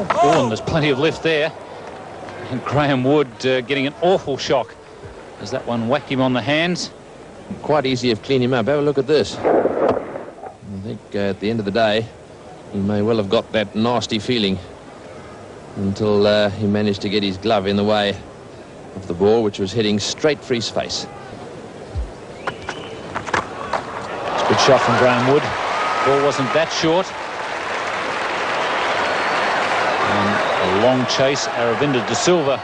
Oh, and there's plenty of lift there. And Graham Wood getting an awful shock as that one whacked him on the hands. Quite easy to clean him up. Have a look at this. I think at the end of the day, he may well have got that nasty feeling until he managed to get his glove in the way of the ball, which was heading straight for his face. It's a good shot from Graham Wood. Ball wasn't that short. And a long chase. Aravinda De Silva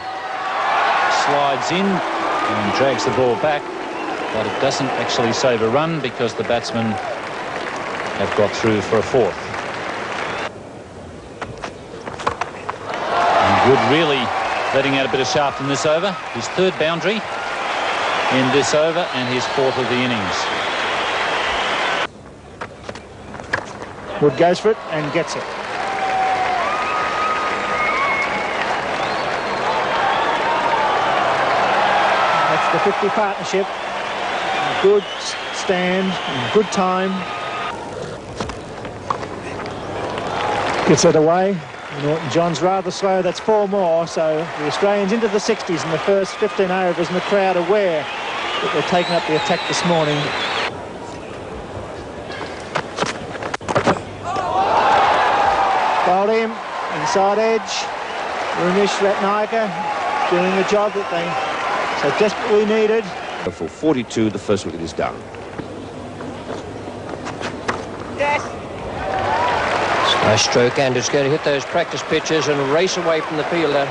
slides in and drags the ball back, but it doesn't actually save a run because the batsmen have got through for a fourth. And Wood really letting out a bit of shaft in this over. His third boundary in this over and his fourth of the innings. Wood goes for it and gets it. That's the 50 partnership. Good stand, good time. Gets it away. Norton John's rather slow. That's 4 more. So the Australians into the 60s in the first 15 overs, and the crowd aware that they're taking up the attack this morning. Bowled him, inside edge. Ramesh Ratnayaka doing the job that they so desperately needed. For 42, the first wicket is down. Yes. Nice stroke, and it's going to hit those practice pitches and race away from the fielder.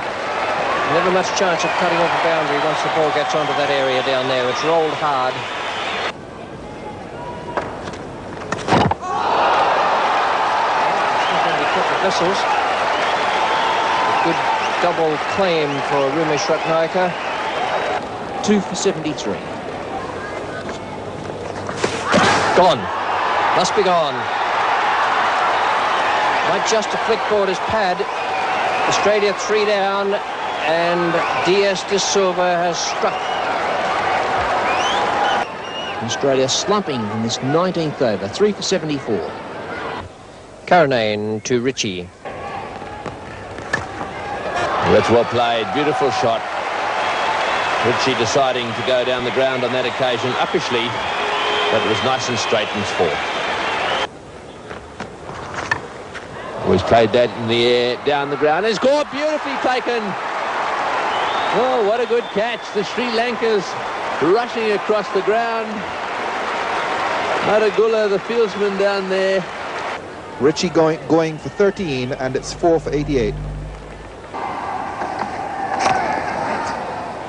Never much chance of cutting off a boundary once the ball gets onto that area down there. It's rolled hard. Whistles. A good double claim for Ramesh Ratnayaka. 2 for 73. Gone. Must be gone. Might just a flick forward his pad. Australia 3 down, and DS De Silva has struck. Australia slumping in this 19th over. 3 for 74. Karanane to Ritchie. That's well played. Beautiful shot. Ritchie deciding to go down the ground on that occasion, uppishly, but it was nice and straight and small. Always played that in the air, down the ground. It's caught, beautifully taken. Oh, what a good catch. The Sri Lankers rushing across the ground. Maragula, the fieldsman down there. Ritchie going for 13, and it's 4 for 88.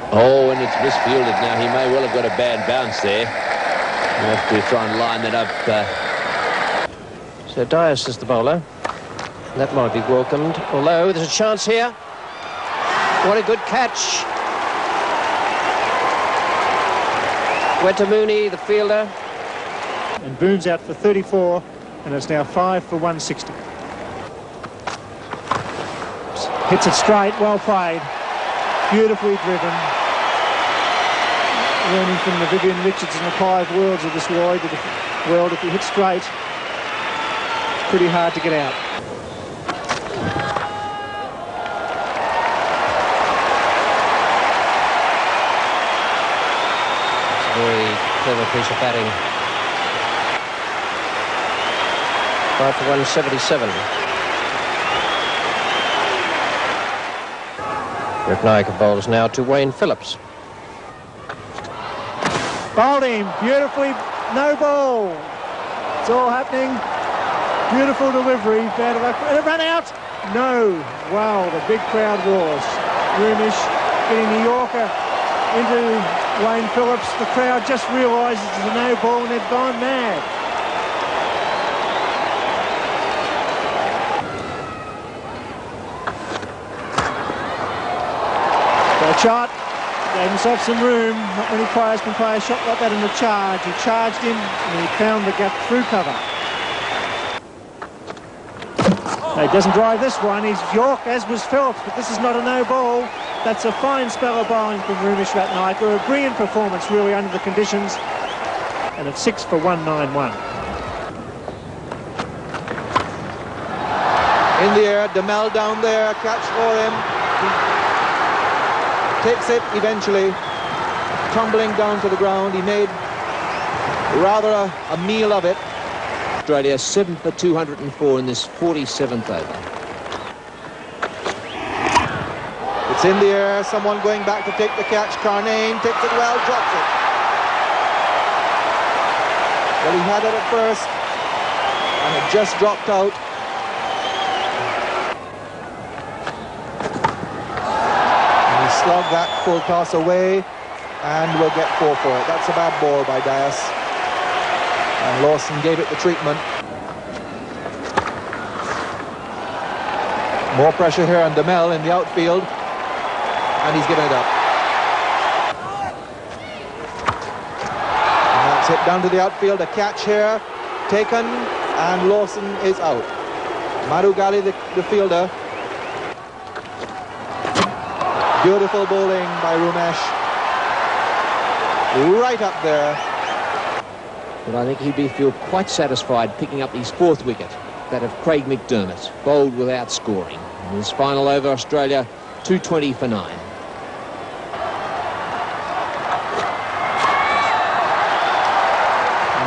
Oh, and it's misfielded now. He may well have got a bad bounce there. We'll have to try and line that up. So Dias is the bowler. That might be welcomed, although there's a chance here. What a good catch. Wetamuni, the fielder. And Boone's out for 34, and it's now 5 for 160. Hits it straight, well played. Beautifully driven. Learning from the Vivian Richards and the Clive Worlds of this world, if you hit straight, it's pretty hard to get out. It's a very clever piece of batting. 5 for 177. Ratnayaka bowls now to Wayne Phillips. Bowled him, beautifully, no ball. It's all happening. Beautiful delivery, bad luck. And it ran out. No. Wow, the big crowd was. Ramesh getting the Yorker into Wayne Phillips. The crowd just realises it's a no ball and they've gone mad. Great shot. Gave himself some room. Not many players can play a shot like that in the charge. He charged in and he found the gap through cover. No, he doesn't drive this one. He's York, as was Phillips, but this is not a no ball. That's a fine spell of bowling from Ramesh Ratnayaka. A brilliant performance, really, under the conditions. And it's 6 for 191. In the air, DeMel down there, catch for him. He takes it eventually, tumbling down to the ground. He made rather a meal of it. Australia 7 for 204 in this 47th over. It's in the air, someone going back to take the catch. Carnane takes it well, drops it. Well, he had it at first, and it just dropped out. And he slugged that full toss away, and will get 4 for it. That's a bad ball by Dias. And Lawson gave it the treatment. More pressure here on DeMel in the outfield. And he's given it up. And that's hit down to the outfield. A catch here. Taken. And Lawson is out. Marugali, the fielder. Beautiful bowling by Rumesh. Right up there. But I think he'd feel quite satisfied picking up his 4th wicket, that of Craig McDermott, bowled without scoring. In his final over, Australia 220 for 9.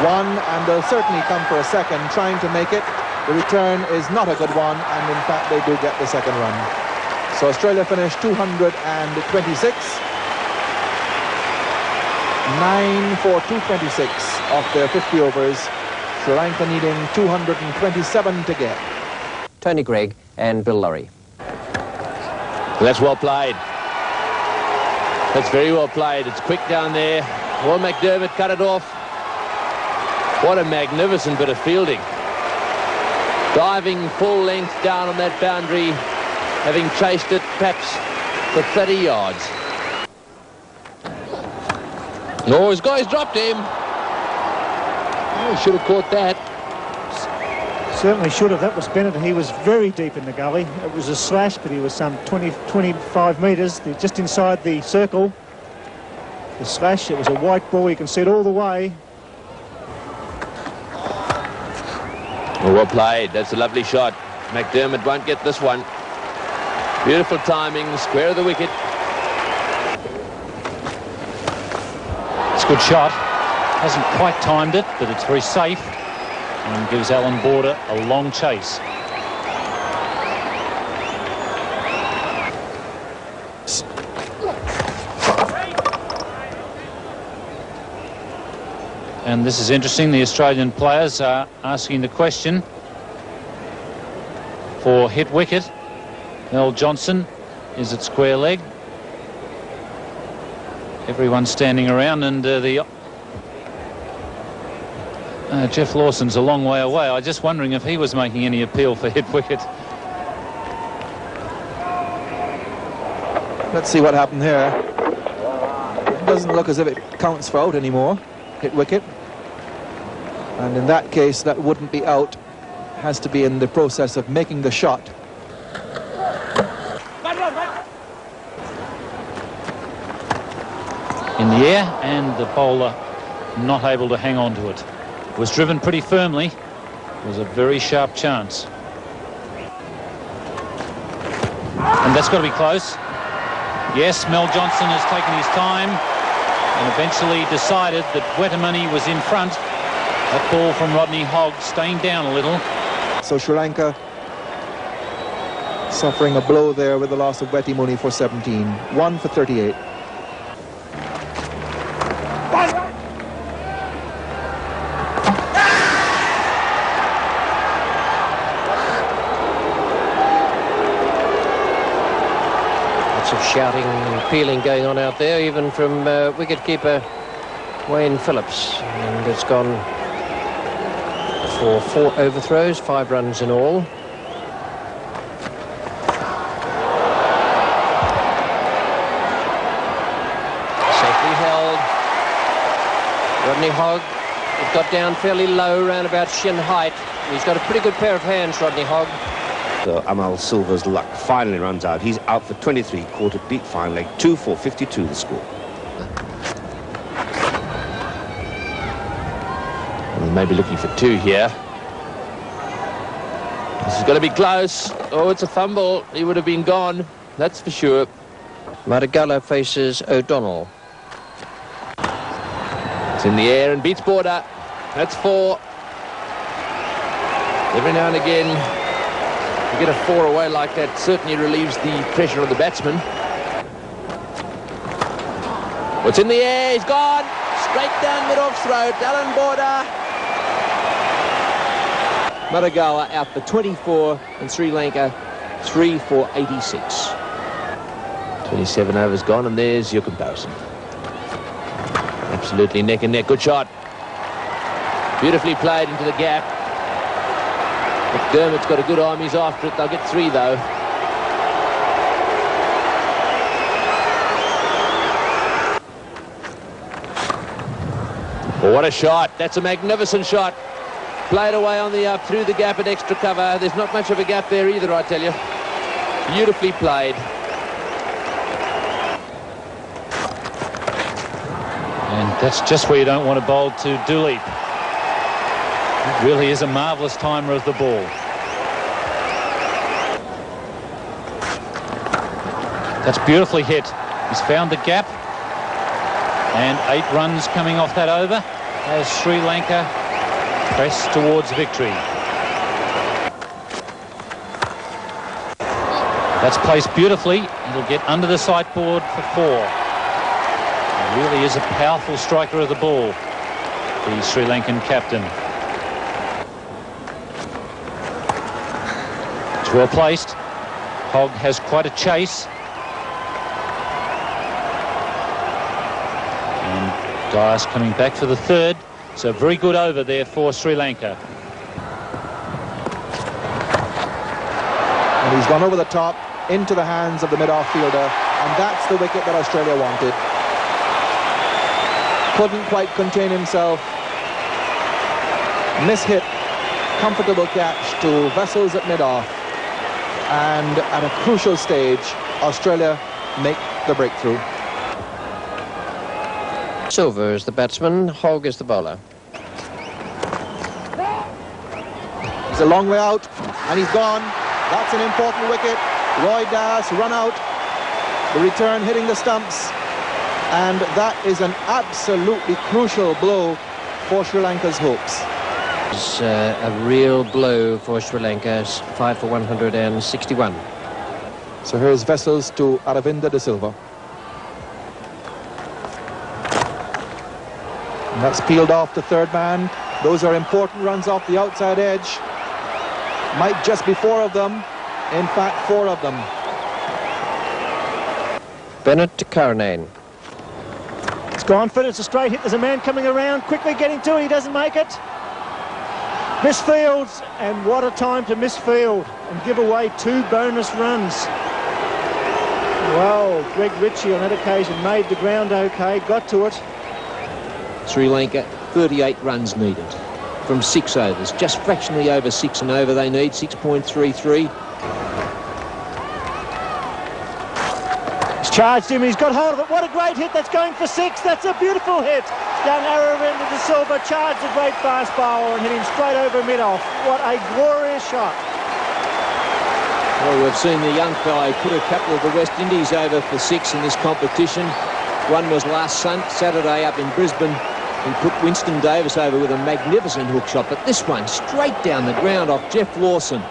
One, and they'll certainly come for a second, trying to make it. The return is not a good one, and in fact they do get the second run. So Australia finished 226. 9 for 226 off their 50 overs. Sri Lanka needing 227 to get. Tony Greig and Bill Lawry. That's well played. That's very well played. It's quick down there. Well, McDermott cut it off. What a magnificent bit of fielding. Diving full length down on that boundary, having chased it perhaps for 30 yards. Oh, his guy's dropped him. Oh, he should have caught that. Certainly should have. That was Bennett. He was very deep in the gully. It was a slash, but he was some 25 metres just inside the circle. The slash, it was a white ball. You can see it all the way. Oh, well played. That's a lovely shot. McDermott won't get this one. Beautiful timing, square of the wicket. It's a good shot. Hasn't quite timed it, but it's very safe and gives Alan Border a long chase. And this is interesting. The Australian players are asking the question for hit wicket. Mel Johnson, is it square leg? Everyone's standing around, and Jeff Lawson's a long way away. I'm just wondering if he was making any appeal for hit wicket. Let's see what happened here. It doesn't look as if it counts for out anymore. Hit wicket. And in that case, that wouldn't be out. Has to be in the process of making the shot. In the air, and the bowler not able to hang on to it. Was driven pretty firmly. It was a very sharp chance. And that's got to be close. Yes, Mel Johnson has taken his time and eventually decided that Wetamuni was in front. That ball from Rodney Hogg staying down a little. So Sri Lanka suffering a blow there with the loss of Wetamuni for 17. 1 for 38. Lots of shouting and pealing going on out there, even from wicketkeeper Wayne Phillips. And it's gone for 4 overthrows, 5 runs in all. Safely held. Rodney Hogg, it got down fairly low, around about shin height. He's got a pretty good pair of hands, Rodney Hogg. So Amal Silva's luck finally runs out. He's out for 23, caught a deep fine leg, 2 for 52 the score. Well, maybe looking for 2 here. This is going to be close. Oh, it's a fumble. He would have been gone, that's for sure. Maragala faces O'Donnell. It's in the air and beats border. That's 4. Every now and again, you get a 4 away like that, certainly relieves the pressure of the batsman. What's in the air? He's gone. Straight down mid-off throat. Alan Border. Maragala out for 24 and Sri Lanka 3 for 86. 27 overs gone, and there's your comparison. Absolutely neck and neck. Good shot. Beautifully played into the gap. McDermott's got a good arm. He's after it. They'll get 3 though. Oh, what a shot. That's a magnificent shot. Played away on the up through the gap at extra cover. There's not much of a gap there either, I tell you. Beautifully played. And that's just where you don't want to bowl to Dooley. It really is a marvellous timer of the ball. That's beautifully hit. He's found the gap. And 8 runs coming off that over as Sri Lanka press towards victory. That's placed beautifully. It'll get under the sight board for 4. He really is a powerful striker of the ball, the Sri Lankan captain. It's well placed. Hogg has quite a chase. And Dias coming back for the 3rd. So very good over there for Sri Lanka. And he's gone over the top into the hands of the mid-off fielder, and that's the wicket that Australia wanted. Couldn't quite contain himself. Mishit. Comfortable catch to Wessels at mid-off. And at a crucial stage, Australia make the breakthrough. Silver is the batsman, Hogg is the bowler. He's a long way out, and he's gone. That's an important wicket. Roy Dias run out. The return hitting the stumps. And that is an absolutely crucial blow for Sri Lanka's hopes. It's a real blow for Sri Lanka, 5 for 161. So here's Wessels to Aravinda de Silva. And that's peeled off the 3rd man. Those are important runs off the outside edge. Might just be 4 of them. In fact, 4 of them. Bennett to Karnane. It's gone for it. It's a straight hit. There's a man coming around, quickly getting to it. He doesn't make it. Misfields, and what a time to misfield and give away 2 bonus runs. Well, Greg Ritchie on that occasion made the ground okay, got to it. Sri Lanka 38 runs needed from 6 overs, just fractionally over 6 and over they need, 6.33. He's charged him, he's got hold of it. What a great hit, that's going for 6. That's a beautiful hit. Down Aravinda de Silva, charged a great fast bowler and hit him straight over mid-off. What a glorious shot. Well, we've seen the young fellow put a couple of the West Indies over for 6 in this competition. One was last Saturday up in Brisbane. He put Winston Davis over with a magnificent hook shot, but this one straight down the ground off Jeff Lawson.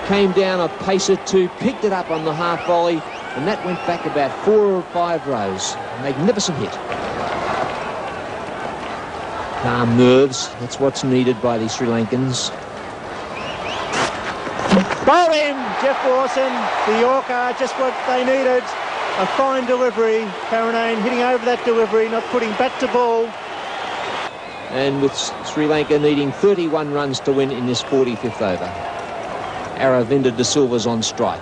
Came down a pacer too, picked it up on the half volley, and that went back about 4 or 5 rows. A magnificent hit. Calm nerves, that's what's needed by the Sri Lankans. Bowled him, Jeff Lawson, the Yorker, just what they needed. A fine delivery. Karnane hitting over that delivery, not putting bat to ball. And with Sri Lanka needing 31 runs to win in this 45th over. Aravinda de Silva's on strike.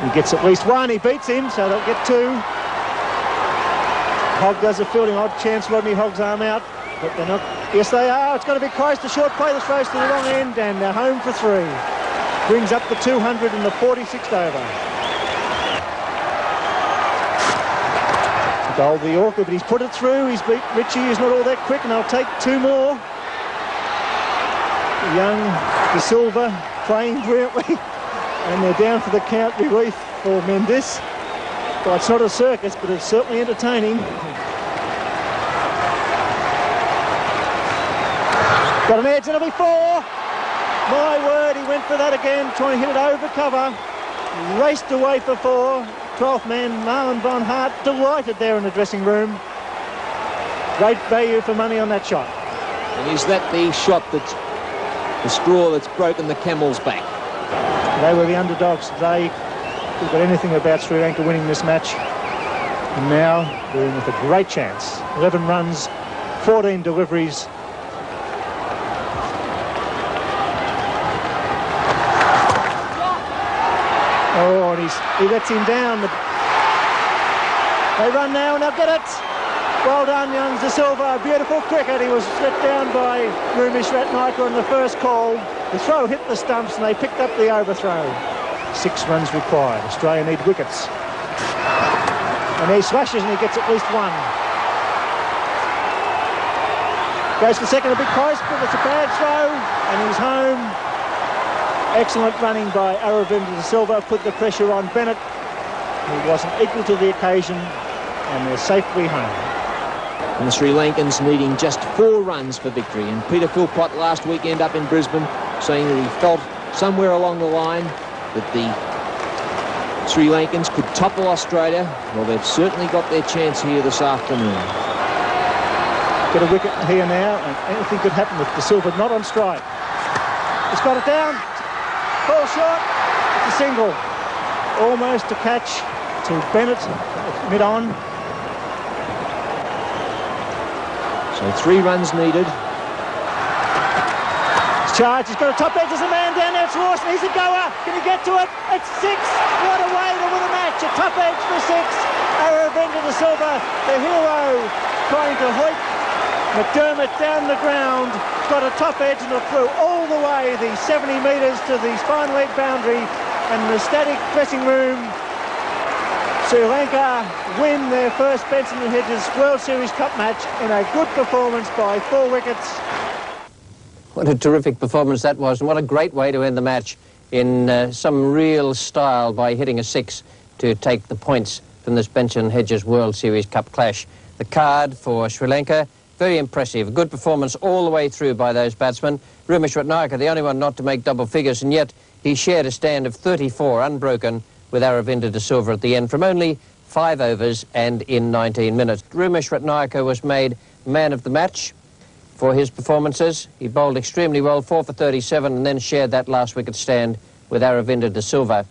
He gets at least 1, he beats him, so they'll get 2. Hogg does a fielding odd chance, Rodney Hogg's arm out, but they're not. Yes, they are. It's going to be close. The short play, the throws to the wrong end, and they're home for 3. Brings up the 200 in the 46th over. Bowled the Yorker, but he's put it through. He's beat Ritchie, who's not all that quick, and they'll take 2 more. young De Silva playing brilliantly, and they're down for the count relief for Mendes. Well, it's not a circus, but it's certainly entertaining. Got an edge, it'll be 4. My word, he went for that again, trying to hit it over cover. Raced away for 4. 12th man, Marlon von Hart, delighted there in the dressing room. Great value for money on that shot. And is that the shot that's the straw that's broken the camel's back? They were the underdogs. They could got anything about Sri Lanka winning this match. And now they're in with a great chance. 11 runs, 14 deliveries. Oh, and he lets him down. They run now and they'll get it. Well done, young De Silva. Beautiful cricket. He was let down by Rumish Ratnaika on the first call. The throw hit the stumps and they picked up the overthrow. 6 runs required. Australia need wickets. And he smashes and he gets at least 1. Goes for second, a big price, but it's a bad throw and he's home. Excellent running by Aravinda De Silva, put the pressure on Bennett, who wasn't equal to the occasion, and they're safely home. And the Sri Lankans needing just 4 runs for victory. And Peter Philpott last weekend up in Brisbane saying that he felt somewhere along the line that the Sri Lankans could topple Australia. Well, they've certainly got their chance here this afternoon. Get a wicket here now, and anything could happen with De Silva not on strike. He's got it down. Ball short. It's a single. Almost a catch to Bennett mid-on. So 3 runs needed. Charge, he's got a top edge, there's a man down there, it's Lawson, he's a goer, can he get to it? It's 6, what a way to win a match, a top edge for 6. Aravinda De Silva, the hero, trying to hoik McDermott down the ground, got a top edge and it flew all the way, the 70 metres to the spine leg boundary, and the static dressing room. Sri Lanka win their first Benson and Hedges World Series Cup match in a good performance by 4 wickets. What a terrific performance that was, and what a great way to end the match in some real style by hitting a 6 to take the points from this Benson and Hedges World Series Cup clash. The card for Sri Lanka, very impressive. Good performance all the way through by those batsmen. Rumish Ratnaika, the only one not to make double figures, and yet he shared a stand of 34 unbroken with Aravinda De Silva at the end from only 5 overs and in 19 minutes. Rumish Ratnaika was made man of the match for his performances. He bowled extremely well, 4 for 37, and then shared that last wicket stand with Aravinda De Silva.